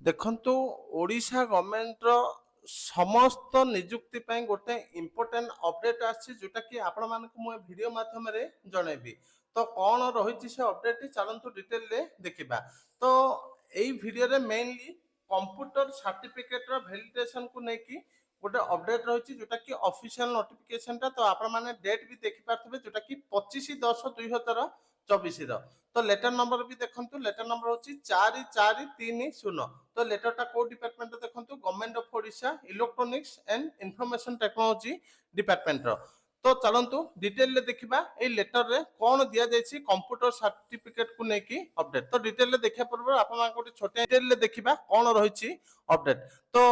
देखंतु ओडिशा गवर्नमेंट रो समस्त नियुक्ति ପାଇଁ ଗୋଟେ इम्पोर्टेंट अपडेट आछि जोटा कि आपण मानक मु वीडियो माध्यम रे जणैबी। तो कौन रही से अपडेट चलतु डिटेल रे देखिबा। तो एई वीडियो रे मेनली कंप्यूटर सर्टिफिकेट रो वैलिडेशन को नेकी गोटे अपडेट रही जोटा कि ऑफिशियल नोटिफिकेशन टा। तो आपण माने डेट भी देखि पारथबे जोटा कि 25/10/2024 तो लेटर नंबर भी देखंतु। लेटर नंबर होची 4430। तो लेटर टा को डिपार्टमेंट देखंतु government of Odisha electronics and information technology department रो। तो चलंतु डिटेल ले देखिबा ए लेटर रे कोन दिया जायछि कंप्यूटर सर्टिफिकेट को नेकी अपडेट। तो डिटेल ले देखिया पूर्व आपण मान कोटी छोटे डिटेल ले देखिबा कोन रहिछि अपडेट। तो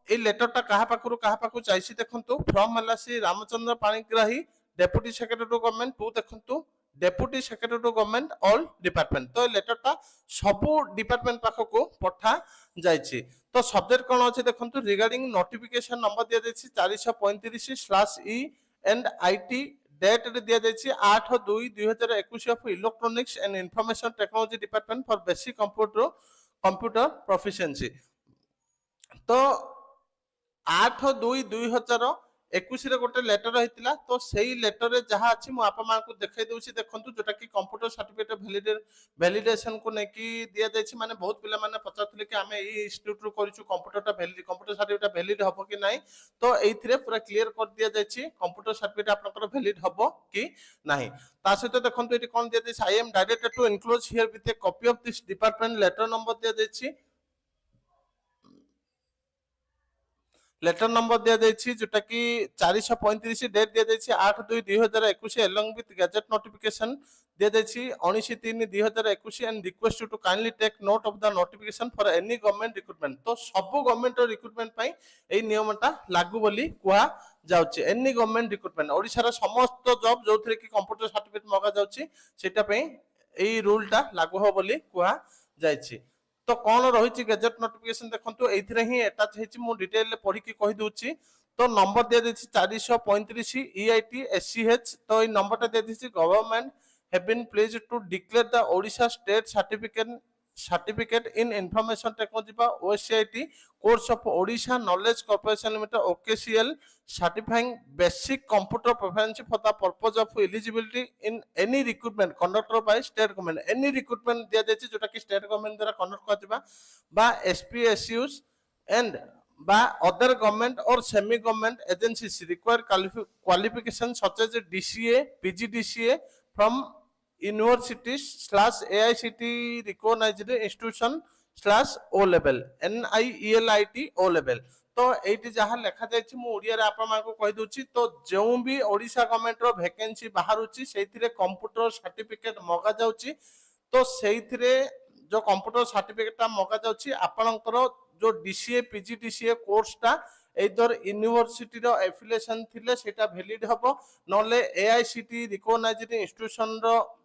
ए लेटर टा कहा पाखु चाइछि देखंतु from Halasi Ramchandra Panigrahi deputy secretary to government to देखंतु deputy secretary to government all department. तो लेटर टा सबु डिपार्टमेंट पाखको पठा जायछि। तो सब्जेक्ट कोन अछि देखंतु रिगार्डिंग नोटिफिकेशन नंबर दिया जायछि 435/E एंड आईटी डेट रे दिया जायछि 8/2/2021 of electronics and information technology department for basic computer proficiency. तो 8/2/2021 रे गोटे लेटर रहितला। तो सेही लेटर रे जहा अछि मु आपा मान को देखाइ देउछि देखंतु जोटा कि कंप्यूटर सर्टिफिकेट वैलिडेशन को नेकी दिया जायछि। माने बहुत पिला माने पचारथिले कि हमें ई इंस्टीट्यूट रो करिछु कंप्यूटर सर्टिफिकेट वैलिड हबो कि नाही। तो एइथिरे पूरा क्लियर कर दिया जायछि कंप्यूटर सर्टिफिकेट आपनकर वैलिड हबो कि नाही। ता सहित देखंतु एटी कोन दिया जायछि I am directed to enclose herewith a copy of this department letter number दिया जायछि। लेटर नंबर दिया जायछि जोटा कि 435 डेट दिया जायछि 8/2/2021 एलोंग विथ गैजेट नोटिफिकेशन दिया जायछि 19/3/2021 and request to kindly take note of the notification for any government recruitment. तो सब गवर्नमेंट रिक्रूटमेंट पई एई नियमटा लागू बोली कुआ जाउछि। एनी गवर्नमेंट रिक्रूटमेंट ओडिसा रा समस्त जॉब जोथरे कि कंप्यूटर सर्टिफिकेट मगा जाउछि सेटा पई एई रूलटा लागू हो बोली कुआ जायछि। तो कौन रही गैजेट नोटिफिकेशन देखंतु एथिरे ही अटैच हेछि मु डिटेल ले पढी कि कहि दोछि। तो नंबर दिया जायछि 435 EIT SCH। तो ए नंबर ता दिया जायछि government have been pleased to declare the Odisha state certificate in information technology बा OSCIT course of Odisha knowledge corporation limited OKCL certifying basic computer proficiency for the purpose of eligibility in any recruitment conducted by state government. Any recruitment दिया जायछि जोटा कि state government द्वारा conduct करथिबा बा SPSUs and बा other government or semi government agencies require qualification such as DCA PGDCA from universities/AICT recognized institution/O level NIELIT O level। तो eighty जहाँ लेखा जायछि मु ओडिया रे आपन मा को कहि दोछि। तो जेउ भी ओडिशा गवर्नमेंट रो वैकेंसी बाहरुछि सेथिरे कंप्यूटर सर्टिफिकेट मगा जाउछि। तो सेथिरे जो कंप्यूटर सर्टिफिकेट ता मगा जाउछि आपनकर जो DCA PGDCA कोर्स ता एदर यूनिवर्सिटी रो एफिलिएशन थिले सेटा वैलिड हबो नले AICT रिकॉग्नाइज्ड इंस्टीट्यूशन रो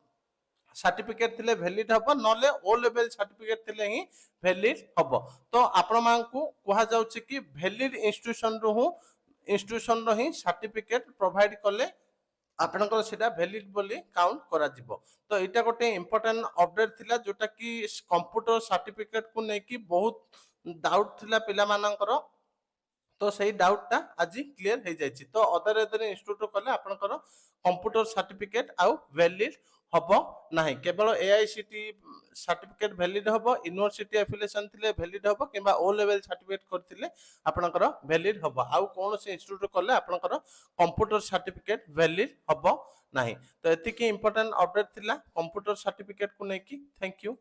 सर्टिफिकेट थिले वैलिड हबो नले ओ लेवल सर्टिफिकेट थिले ही वैलिड हबो। तो आपण मान को कहा जाउछि कि वैलिड इंस्टीट्यूशन रो ही सर्टिफिकेट प्रोवाइड करले आपनकर सेटा वैलिड बोली काउंट करा जिवो। तो एटा गोटे इंपोर्टेंट अपडेट थिला जोटा कि कंप्यूटर सर्टिफिकेट को नेकी बहुत डाउट थिला पिला मानकर। तो सही डाउट टा आज क्लियर हो जायछि। तो अदर इंस्टीट्यूट कले आपनकर कंप्यूटर सर्टिफिकेट आउ वैलिड हबो नाही। केवल AICT सर्टिफिकेट वैलिड हबो यूनिवर्सिटी एफिलिएशन थिले वैलिड हबो किबा O लेवल सर्टिफिकेट करथिले आपनकर वैलिड हबो। आउ कोन से इंस्टीट्यूट कले आपनकर कंप्यूटर सर्टिफिकेट वैलिड हबो नाही। तो एति की इंपोर्टेंट अपडेट थिला कंप्यूटर सर्टिफिकेट को नेकी। Thank you.